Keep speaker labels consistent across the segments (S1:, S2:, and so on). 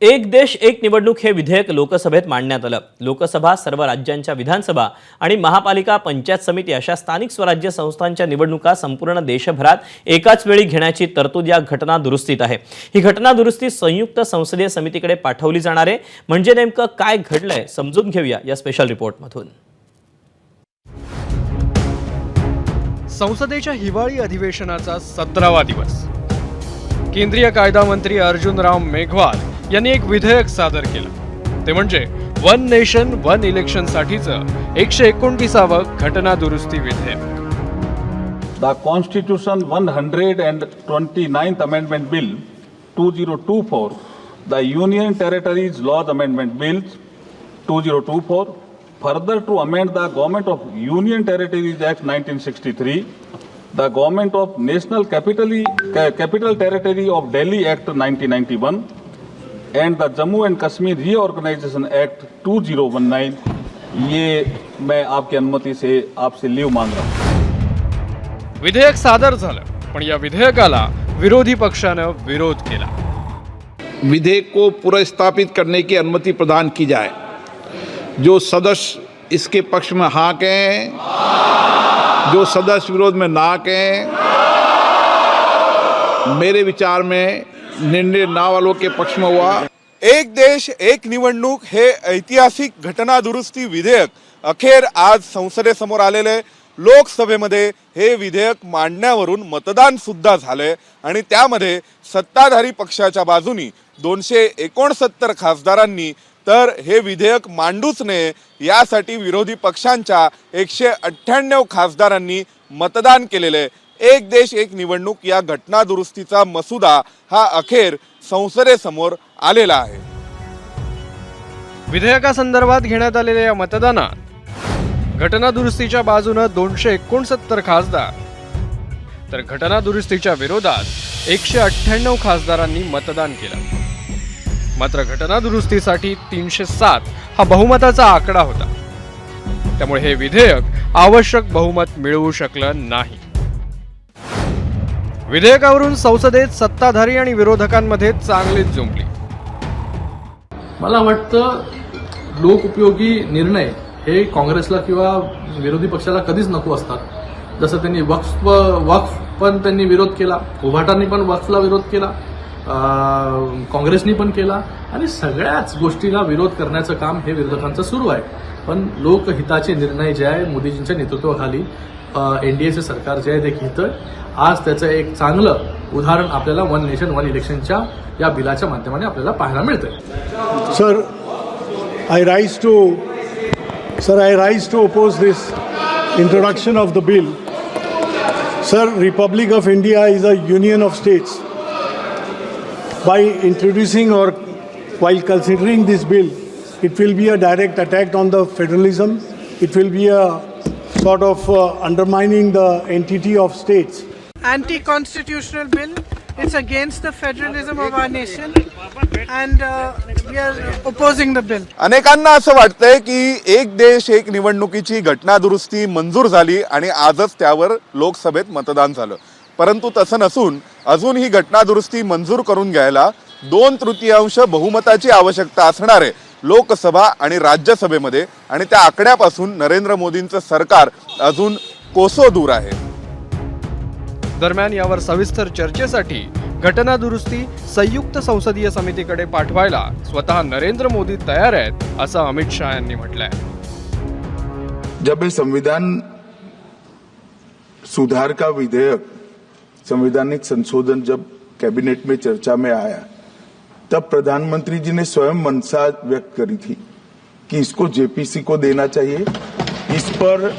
S1: एक देश एक निवडणूक हे विधेयक लोकसभेत मांडण्यात आलं। लोकसभा, सर्व राज्यांच्या विधानसभा आणि महापालिका, पंचायत समिती अशा स्थानिक स्वराज्य संस्थांच्या निवडणुका संपूर्ण देशभरात एकाच वेळी घेण्याची तरतूद या घटना दुरुस्तीत आहे। ही घटना दुरुस्ती संयुक्त संसदीय समितीकडे पाठवली जाणार आहे। म्हणजे नेमकं काय घडलंय समजून घेऊया या स्पेशल रिपोर्टमधून।
S2: संसदेच्या हिवाळी अधिवेशनाचा 17वा दिवस। केंद्रीय कायदा मंत्री अर्जुन राम मेघवाल यांनी एक विधेयक सादर केलं। ते म्हणजे वन नेशन वन इलेक्शन साठीचं 129वं घटना दुरुस्ती विधेयक।
S3: The Constitution 129th Amendment Bill 2024, the Union Territories Laws Amendment Bills 2024, further to amend the Government of Union Territories Act 1963, the Government of National Capital Territory of Delhi Act 1991, and the Jammu and Kashmir Reorganization Act 2019, ये मैं आपकी अनुमति से आपसे leave मांग रहा हूं।
S2: विधेयक सादर झालं, पण या विधेयकाला विरोधी पक्षानं विरोध केला।
S4: विधेयक को पुनर्स्थापित करने की अनुमति प्रदान की जाए। जो सदस्य इसके पक्ष में हाँ कहें, जो सदस्य विरोध में ना कहें, मेरे विचार में निर्णय ना वालों के पक्ष में हुआ।
S5: एक देश एक निवडणूक हे ऐतिहासिक घटना दुरुस्ती विधेयक अखेर आज संसदेसमोर आलेले। लोकसभेमध्ये हे विधेयक मांडण्यावरून मतदान सुद्धा झाले आणि त्यामध्ये सत्ताधारी पक्षाच्या बाजूनी 269 खासदारांनी तर हे विधेयक मांडूच नये यासाठी विरोधी पक्षांच्या 198 खासदारांनी मतदान केलेले। एक देश एक निवडणूक या घटना दुरुस्तीचा मसुदा हा अखेर संसदेसमोर आलेला आहे।
S2: विधेयकासंदर्भात घेण्यात आलेल्या या मतदानात घटना दुरुस्तीच्या बाजूने 269 खासदार तर घटना दुरुस्तीच्या विरोधात 198 खासदारांनी मतदान केलं। मात्र घटना दुरुस्तीसाठी 307 हा बहुमताचा आकडा होता, त्यामुळे हे विधेयक आवश्यक बहुमत मिळवू शकलं नाही। विधेयकावरून संसदेत सत्ताधारी आणि विरोधकांमध्ये चांगलीच जुंपली।
S6: मला वाटतं लोकउपयोगी निर्णय हे काँग्रेसला किंवा विरोधी पक्षाला कधीच नको असतात। जसं त्यांनी वक्फ पण त्यांनी विरोध केला, उभाटांनी पण वक्फला विरोध केला, काँग्रेसनी पण केला आणि सगळ्याच गोष्टीला विरोध करण्याचं काम हे विरोधकांचं सुरू आहे। पण लोकहिताचे निर्णय जे आहे मोदीजींच्या नेतृत्वाखाली एनडीएचे सरकार जे आहे ते घेतंय। आज त्याचं एक चांगलं उदाहरण आपल्याला वन नेशन वन इलेक्शनच्या या बिलाच्या माध्यमाने आपल्याला पाहायला मिळतंय।
S7: Sir, I rise to oppose this introduction of the bill. Sir, Republic of India is a union of states. By introducing or while considering this bill, it will be a direct attack on the federalism. It will be a sort of undermining the entity of states.
S8: Anti-constitutional bill. It's against the federalism of our nation, and we are opposing the bill.
S5: अनेकांना असं वाटतंय की एक देश एक निवडणुकीची घटना दुरुस्ती मंजूर झाली आणि आजच त्यावर लोकसभेत मतदान झालं, परंतु तसं नसून अजून ही घटना दुरुस्ती मंजूर करून घ्यायला 2/3 बहुमताची आवश्यकता असणार आहे लोकसभा आणि राज्यसभेमध्ये, आणि त्या आकड्यापासून नरेंद्र मोदींचं सरकार अजून कोसो दूर आहे।
S2: दरम्यान यावर सविस्तर चर्चेसाठी घटना दुरुस्ती संयुक्त संसदीय समितीकडे पाठवायला स्वतः नरेंद्र मोदी तयार आहेत असं अमित शाह यांनी म्हटलंय।
S9: जब ये संविधान सुधार का विधेयक संवैधानिक संशोधन जब कैबिनेट में चर्चा में आया, तब प्रधानमंत्री जी ने स्वयं मंशा व्यक्त करी थी कि इसको जेपीसी को देना चाहिए। इस पर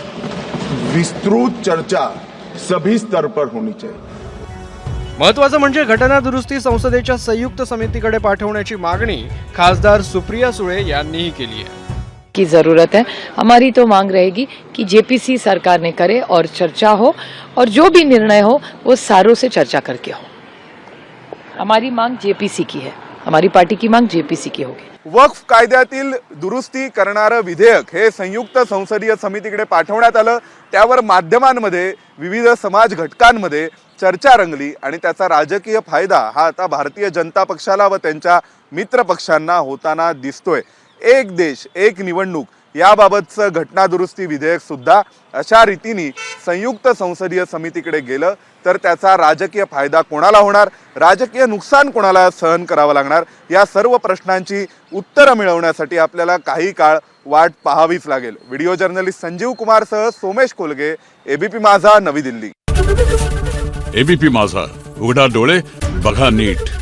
S9: विस्तृत चर्चा सभी स्तर पर होनी चाहिए।
S2: महत्वाचं म्हणजे घटना दुरुस्ती संसदेच्या संयुक्त समितीकडे पाठवण्याची मागणी खासदार सुप्रिया सुळे यांनीही केली आहे।
S10: की जरूरत है। हमारी तो मांग रहेगी कि जेपीसी सरकार ने करे और चर्चा हो, और जो भी निर्णय हो वो सारों से चर्चा करके हो। हमारी मांग जेपीसी की है, हमारी पार्टी की मांग जेपीसी की होगी।
S5: वक्फ कायद्यातील दुरुस्ती करणारं विधेयक हे संयुक्त संसदीय समितीकडे पाठवण्यात आलं। त्यावर माध्यमांमध्ये विविध समाज घटकांमध्ये चर्चा रंगली आणि त्याचा राजकीय फायदा हा आता भारतीय जनता पक्षाला व त्यांच्या मित्र पक्षांना होताना दिसतोय. एक देश एक निवडणूक याबाबतचं घटनादुरुस्ती विधेयक सुद्धा अशा रीतीने संयुक्त संसदीय समितीकडे गेलं तर त्याचा राजकीय फायदा कोणाला होणार, राजकीय नुकसान कोणाला सहन करावं लागणार, या सर्व प्रश्नांची उत्तरं मिळवण्यासाठी आपल्याला काही काळ वाट पाहावीच लागेल. व्हिडिओ जर्नलिस्ट संजीव कुमारसह सोमेश कोलगे, एबीपी माझा, नवी दिल्ली.
S11: एबीपी माझा, उघडा डोळे बघा नीट.